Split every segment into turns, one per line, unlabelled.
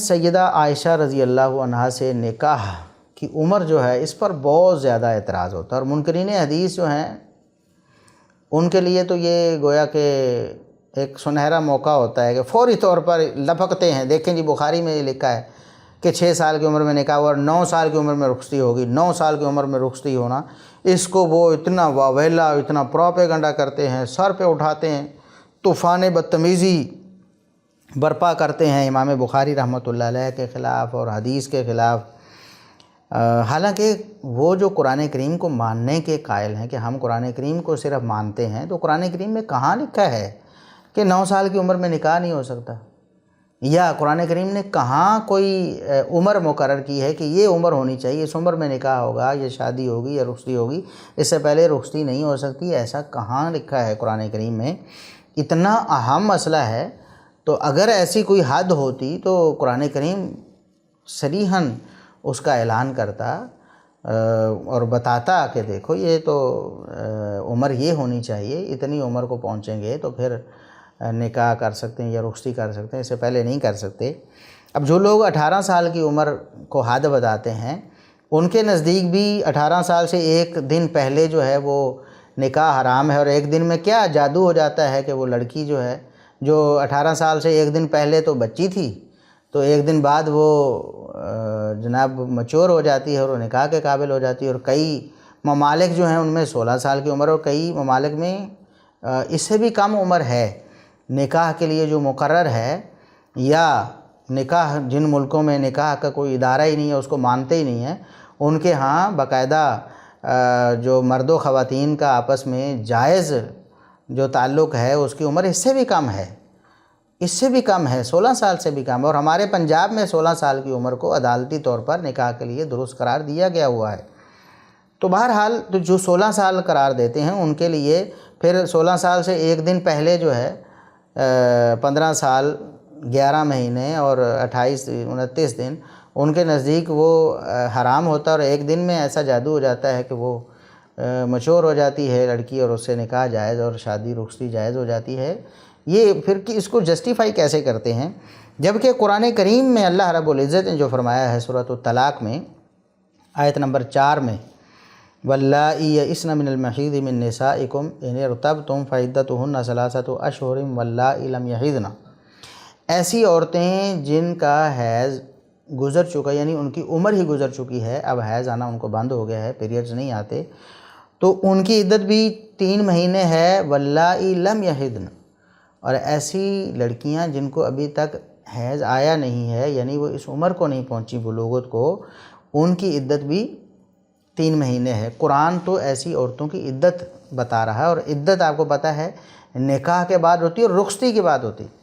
سیدہ عائشہ رضی اللہ عنہا سے نکاح کی عمر جو ہے اس پر بہت زیادہ اعتراض ہوتا ہے، اور منکرین حدیث جو ہیں ان کے لیے تو یہ گویا کہ ایک سنہرا موقع ہوتا ہے کہ فوری طور پر لپکتے ہیں۔ دیکھیں جی بخاری میں یہ لکھا ہے کہ 6 سال کی عمر میں نکاح ہوا اور 9 سال کی عمر میں رخصتی ہوگی۔ 9 سال کی عمر میں رخصتی ہونا، اس کو وہ اتنا واویلا، اتنا پروپیگنڈا کرتے ہیں، سر پہ اٹھاتے ہیں، طوفان بدتمیزی برپا کرتے ہیں امام بخاری رحمۃ اللہ علیہ کے خلاف اور حدیث کے خلاف۔ حالانکہ وہ جو قرآن کریم کو ماننے کے قائل ہیں کہ ہم قرآن کریم کو صرف مانتے ہیں، تو قرآن کریم میں کہاں لکھا ہے کہ 9 سال کی عمر میں نکاح نہیں ہو سکتا؟ یا قرآن کریم نے کہاں کوئی عمر مقرر کی ہے کہ یہ عمر ہونی چاہیے، اس عمر میں نکاح ہوگا، یہ شادی ہوگی یا رخصتی ہوگی، اس سے پہلے رخصتی نہیں ہو سکتی؟ ایسا کہاں لکھا ہے قرآن کریم میں؟ اتنا اہم مسئلہ ہے، تو اگر ایسی کوئی حد ہوتی تو قرآن کریم صریحاً اس کا اعلان کرتا اور بتاتا کہ دیکھو یہ تو عمر یہ ہونی چاہیے، اتنی عمر کو پہنچیں گے تو پھر نکاح کر سکتے ہیں یا رخصتی کر سکتے ہیں، اس سے پہلے نہیں کر سکتے۔ اب جو لوگ 18 سال کی عمر کو حد بتاتے ہیں، ان کے نزدیک بھی 18 سال سے ایک دن پہلے جو ہے وہ نکاح حرام ہے، اور ایک دن میں کیا جادو ہو جاتا ہے کہ وہ لڑکی جو ہے جو 18 سال سے ایک دن پہلے تو بچی تھی، تو ایک دن بعد وہ جناب میچور ہو جاتی ہے اور وہ نکاح کے قابل ہو جاتی ہے۔ اور کئی ممالک جو ہیں ان میں 16 سال کی عمر، اور کئی ممالک میں اس سے بھی کم عمر ہے نکاح کے لیے جو مقرر ہے، یا نکاح جن ملکوں میں نکاح کا کوئی ادارہ ہی نہیں ہے، اس کو مانتے ہی نہیں ہیں، ان کے ہاں باقاعدہ جو مرد و خواتین کا آپس میں جائز جو تعلق ہے اس کی عمر اس سے بھی کم ہے، اس سے بھی کم ہے، 16 سال سے بھی کم ہے۔ اور ہمارے پنجاب میں 16 سال کی عمر کو عدالتی طور پر نکاح کے لیے درست قرار دیا گیا ہوا ہے۔ تو بہرحال تو جو 16 سال قرار دیتے ہیں ان کے لیے پھر 16 سال سے ایک دن پہلے جو ہے 15 سال 11 مہینے اور 28-29 دن ان کے نزدیک وہ حرام ہوتا ہے، اور ایک دن میں ایسا جادو ہو جاتا ہے کہ وہ میچور ہو جاتی ہے لڑکی اور اس سے نکاح جائز اور شادی رخصتی جائز ہو جاتی ہے۔ یہ پھر کہ اس کو جسٹیفائی کیسے کرتے ہیں، جبکہ قرآن کریم میں اللہ رب العزت نے جو فرمایا ہے سورۃ الطلاق میں آیت نمبر 4 میں، واللائی یئسن من المحیض من نسائکم ان ارتبتم فعدتہن ثلاثۃ اشہر واللائی لم یحضن، ایسی عورتیں جن کا حیض گزر چکا، یعنی ان کی عمر ہی گزر چکی ہے، اب حیض آنا ان کو بند ہو گیا ہے، پیریڈز نہیں آتے، تو ان کی عدت بھی 3 مہینے ہے، واللائی لم یحضن، اور ایسی لڑکیاں جن کو ابھی تک حیض آیا نہیں ہے، یعنی وہ اس عمر کو نہیں پہنچی بلوغت کو، ان کی عدت بھی 3 مہینے ہے۔ قرآن تو ایسی عورتوں کی عدت بتا رہا ہے، اور عدت آپ کو پتہ ہے نکاح کے بعد ہوتی ہے اور رخصتی کے بعد ہوتی ہے۔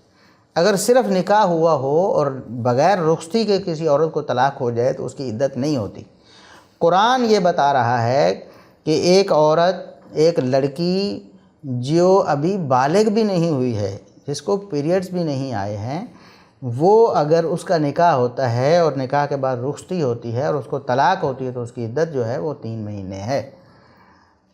اگر صرف نکاح ہوا ہو اور بغیر رخصتی کے کسی عورت کو طلاق ہو جائے تو اس کی عدت نہیں ہوتی۔ قرآن یہ بتا رہا ہے کہ ایک عورت، ایک لڑکی جو ابھی بالغ بھی نہیں ہوئی ہے، جس کو پیریڈز بھی نہیں آئے ہیں، وہ اگر اس کا نکاح ہوتا ہے اور نکاح کے بعد رخصتی ہوتی ہے اور اس کو طلاق ہوتی ہے تو اس کی عدت جو ہے وہ 3 مہینے ہے۔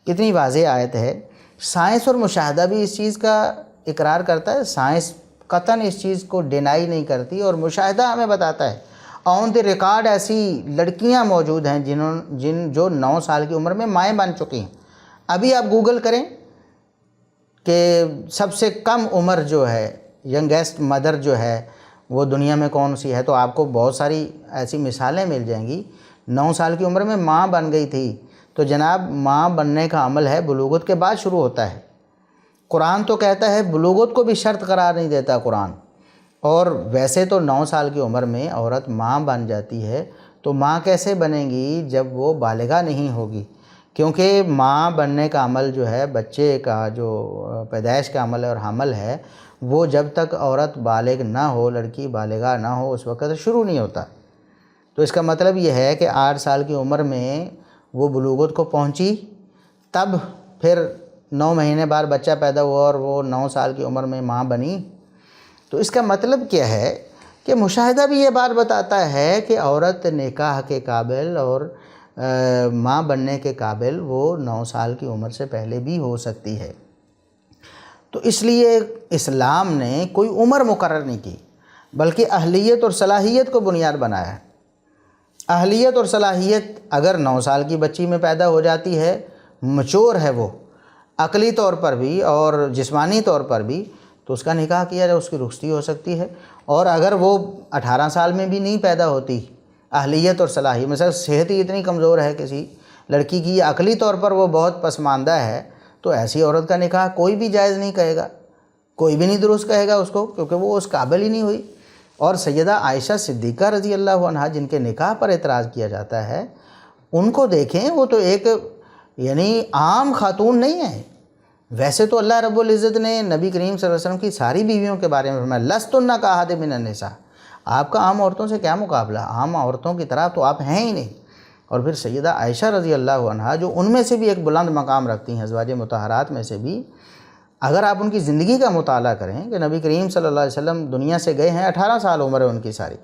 کتنی واضح آیت ہے۔ سائنس اور مشاہدہ بھی اس چیز کا اقرار کرتا ہے، سائنس قطعاً اس چیز کو ڈینائی نہیں کرتی، اور مشاہدہ ہمیں بتاتا ہے آن دی ریکارڈ ایسی لڑکیاں موجود ہیں جو 9 سال کی عمر میں مائیں بن چکی ہیں۔ ابھی آپ گوگل کریں کہ سب سے کم عمر جو ہے، ینگیسٹ مدر جو ہے وہ دنیا میں کون سی ہے، تو آپ کو بہت ساری ایسی مثالیں مل جائیں گی۔ 9 سال کی عمر میں ماں بن گئی تھی، تو جناب ماں بننے کا عمل ہے بلوغت کے بعد شروع ہوتا ہے۔ قرآن تو کہتا ہے بلوغت کو بھی شرط قرار نہیں دیتا قرآن، اور ویسے تو 9 سال کی عمر میں عورت ماں بن جاتی ہے، تو ماں کیسے بنے گی جب وہ بالغہ نہیں ہوگی؟ کیونکہ ماں بننے کا عمل جو ہے، بچے کا جو پیدائش کا عمل ہے اور حمل ہے، وہ جب تک عورت بالغ نہ ہو، لڑکی بالغہ نہ ہو، اس وقت شروع نہیں ہوتا۔ تو اس کا مطلب یہ ہے کہ 8 سال کی عمر میں وہ بلوغت کو پہنچی، تب پھر 9 مہینے بعد بچہ پیدا ہوا اور وہ 9 سال کی عمر میں ماں بنی۔ تو اس کا مطلب کیا ہے کہ مشاہدہ بھی یہ بات بتاتا ہے کہ عورت نکاح کے قابل اور ماں بننے کے قابل وہ 9 سال کی عمر سے پہلے بھی ہو سکتی ہے۔ تو اس لیے اسلام نے کوئی عمر مقرر نہیں کی۔ بلکہ اہلیت اور صلاحیت کو بنیاد بنایا ہے۔ اہلیت اور صلاحیت اگر 9 سال کی بچی میں پیدا ہو جاتی ہے، مچور ہے وہ عقلی طور پر بھی اور جسمانی طور پر بھی، تو اس کا نکاح کیا جائے، اس کی رخصتی ہو سکتی ہے۔ اور اگر وہ 18 سال میں بھی نہیں پیدا ہوتی اہلیت اور صلاحیت، مثلا صحت ہی اتنی کمزور ہے کسی لڑکی کی، عقلی طور پر وہ بہت پسماندہ ہے، تو ایسی عورت کا نکاح کوئی بھی جائز نہیں کہے گا، کوئی بھی نہیں درست کہے گا اس کو، کیونکہ وہ اس قابل ہی نہیں ہوئی۔ اور سیدہ عائشہ صدیقہ رضی اللہ عنہا جن کے نکاح پر اعتراض کیا جاتا ہے، ان کو دیکھیں، وہ تو ایک یعنی عام خاتون نہیں ہے۔ ویسے تو اللہ رب العزت نے نبی کریم صلی اللہ علیہ وسلم کی ساری بیویوں کے بارے میں فرمایا لستن کاحد من النساء، آپ کا عام عورتوں سے کیا مقابلہ، عام عورتوں کی طرح تو آپ ہیں ہی نہیں۔ اور پھر سیدہ عائشہ رضی اللہ عنہا جو ان میں سے بھی ایک بلند مقام رکھتی ہیں، ازواج مطہرات میں سے بھی، اگر آپ ان کی زندگی کا مطالعہ کریں کہ نبی کریم صلی اللہ علیہ وسلم دنیا سے گئے ہیں، 18 سال عمر ہے ان کی ساری،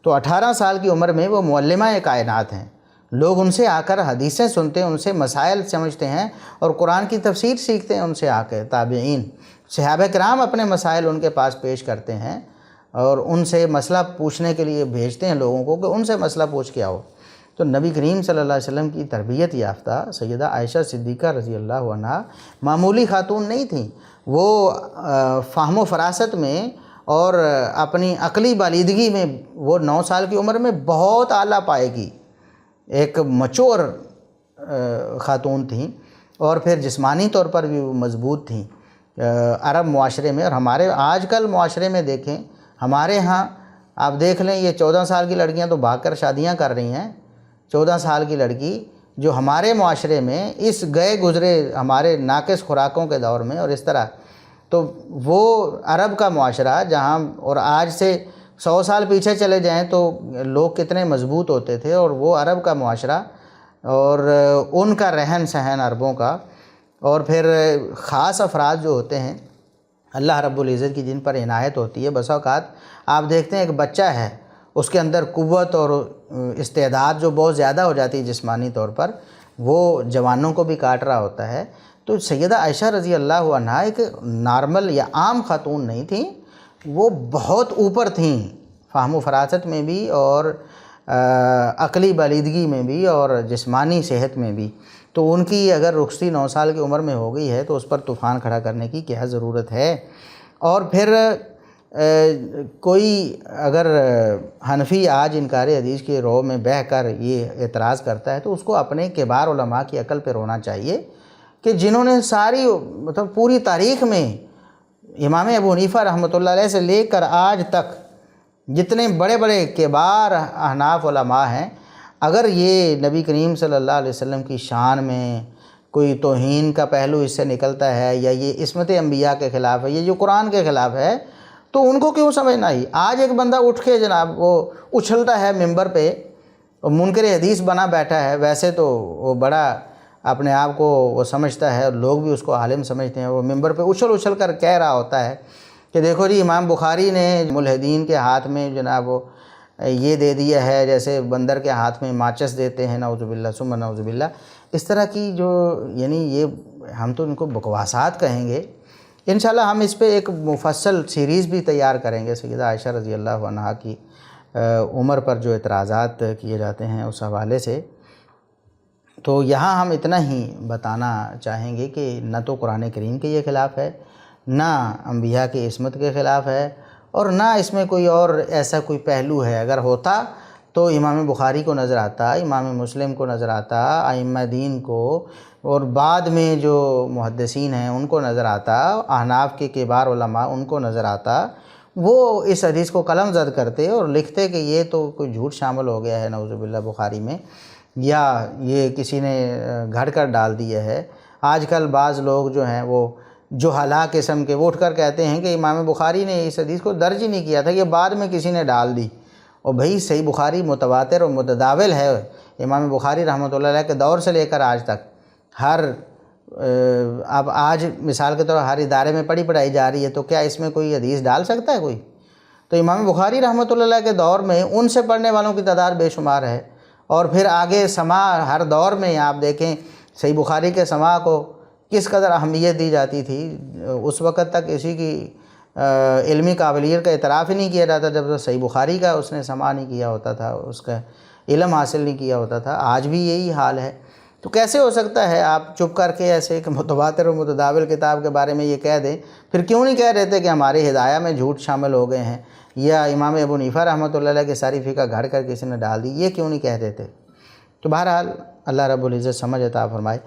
تو 18 سال کی عمر میں وہ معلمہ کائنات ہیں، لوگ ان سے آ کر حدیثیں سنتے ہیں، ان سے مسائل سمجھتے ہیں اور قرآن کی تفسیر سیکھتے ہیں ان سے آ کے۔ تابعین صحابہ کرام اپنے مسائل ان کے پاس پیش کرتے ہیں اور ان سے مسئلہ پوچھنے کے لیے بھیجتے ہیں لوگوں کو کہ ان سے مسئلہ پوچھ کے آؤ۔ تو نبی کریم صلی اللہ علیہ وسلم کی تربیت یافتہ سیدہ عائشہ صدیقہ رضی اللہ عنہا معمولی خاتون نہیں تھیں، وہ فہم و فراست میں اور اپنی عقلی بالیدگی میں وہ 9 سال کی عمر میں بہت اعلیٰ پائے گی ایک مچور خاتون تھیں، اور پھر جسمانی طور پر بھی وہ مضبوط تھیں۔ عرب معاشرے میں اور ہمارے آج کل معاشرے میں دیکھیں، ہمارے ہاں آپ دیکھ لیں، یہ 14 سال کی لڑکیاں تو بھاگ کر شادیاں کر رہی ہیں۔ 14 سال کی لڑکی جو ہمارے معاشرے میں اس گئے گزرے ہمارے ناقص خوراکوں کے دور میں اور اس طرح، تو وہ عرب کا معاشرہ جہاں، اور آج سے 100 سال پیچھے چلے جائیں تو لوگ کتنے مضبوط ہوتے تھے، اور وہ عرب کا معاشرہ اور ان کا رہن سہن عربوں کا، اور پھر خاص افراد جو ہوتے ہیں اللہ رب العزت کی جن پر عنایت ہوتی ہے، بسا اوقات آپ دیکھتے ہیں ایک بچہ ہے، اس کے اندر قوت اور استعداد جو بہت زیادہ ہو جاتی ہے جسمانی طور پر، وہ جوانوں کو بھی کاٹ رہا ہوتا ہے۔ تو سیدہ عائشہ رضی اللہ عنہا ایک نارمل یا عام خاتون نہیں تھیں، وہ بہت اوپر تھیں فہم و فراست میں بھی اور عقلی بالیدگی میں بھی اور جسمانی صحت میں بھی۔ تو ان کی اگر رخصتی 9 سال کی عمر میں ہو گئی ہے تو اس پر طوفان کھڑا کرنے کی کیا ضرورت ہے؟ اور پھر کوئی اگر حنفی آج انکار حدیث کے رو میں بہہ کر یہ اعتراض کرتا ہے تو اس کو اپنے کبار علماء کی عقل پہ رونا چاہیے کہ جنہوں نے ساری مطلب پوری تاریخ میں امام ابو حنیفہ رحمۃ اللہ علیہ سے لے کر آج تک جتنے بڑے بڑے کبار احناف علماء ہیں، اگر یہ نبی کریم صلی اللہ علیہ وسلم کی شان میں کوئی توہین کا پہلو اس سے نکلتا ہے یا یہ عصمت انبیاء کے خلاف ہے، یہ جو قرآن کے خلاف ہے، تو ان کو کیوں سمجھنا ہی؟ آج ایک بندہ اٹھ کے جناب وہ اچھلتا ہے ممبر پہ، منکر حدیث بنا بیٹھا ہے، ویسے تو وہ بڑا اپنے آپ کو وہ سمجھتا ہے اور لوگ بھی اس کو عالم سمجھتے ہیں، وہ ممبر پہ اچھل کر کہہ رہا ہوتا ہے کہ دیکھو جی امام بخاری نے ملحدین کے ہاتھ میں جناب وہ یہ دے دیا ہے، جیسے بندر کے ہاتھ میں ماچس دیتے ہیں، نعوذ باللہ ثم نعوذ باللہ، اس طرح کی جو یعنی یہ ہم تو ان کو بکواسات کہیں گے۔ انشاءاللہ ہم اس پہ ایک مفصل سیریز بھی تیار کریں گے سیدہ عائشہ رضی اللہ عنہا کی عمر پر جو اعتراضات کیے جاتے ہیں اس حوالے سے۔ تو یہاں ہم اتنا ہی بتانا چاہیں گے کہ نہ تو قرآن کریم کے یہ خلاف ہے، نہ انبیاء کی عصمت کے خلاف ہے، اور نہ اس میں کوئی اور ایسا کوئی پہلو ہے۔ اگر ہوتا تو امام بخاری کو نظر آتا، امام مسلم کو نظر آتا، ائمہ دین کو، اور بعد میں جو محدثین ہیں ان کو نظر آتا، احناف کے کبار علماء ان کو نظر آتا، وہ اس حدیث کو قلم زد کرتے اور لکھتے کہ یہ تو کوئی جھوٹ شامل ہو گیا ہے نعوذ باللہ بخاری میں، یا یہ کسی نے گھڑ کر ڈال دیا ہے۔ آج کل بعض لوگ جو ہیں وہ جہلا قسم کے وہ اٹھ کر کہتے ہیں کہ امام بخاری نے اس حدیث کو درج ہی نہیں کیا تھا، یہ بعد میں کسی نے ڈال دی۔ اور بھئی صحیح بخاری متواتر اور متداول ہے، امام بخاری رحمۃ اللہ علیہ کے دور سے لے کر آج تک ہر اب آج مثال کے طور ہر ادارے میں پڑھائی جا رہی ہے، تو کیا اس میں کوئی حدیث ڈال سکتا ہے کوئی؟ تو امام بخاری رحمۃ اللہ علیہ کے دور میں ان سے پڑھنے والوں کی تعداد بے شمار ہے، اور پھر آگے سماع ہر دور میں آپ دیکھیں صحیح بخاری کے سماع کو کس قدر اہمیت دی جاتی تھی۔ اس وقت تک اسی کی علمی قابلیت کا اعتراف ہی نہیں کیا جاتا جب تک صحیح بخاری کا اس نے سماع نہیں کیا ہوتا تھا، اس کا علم حاصل نہیں کیا ہوتا تھا۔ آج بھی یہی حال ہے۔ تو کیسے ہو سکتا ہے آپ چپ کر کے ایسے کہ متواتر و متداول کتاب کے بارے میں یہ کہہ دیں؟ پھر کیوں نہیں کہہ دیتے کہ ہماری ہدایہ میں جھوٹ شامل ہو گئے ہیں، یا امام ابو حنیفہ رحمۃ اللہ علیہ کی ساری فقہ گھڑ کر کسی نے ڈال دی، یہ کیوں نہیں کہہ دیتے؟ تو بہرحال اللہ رب العزت سمجھ عطا فرمائے۔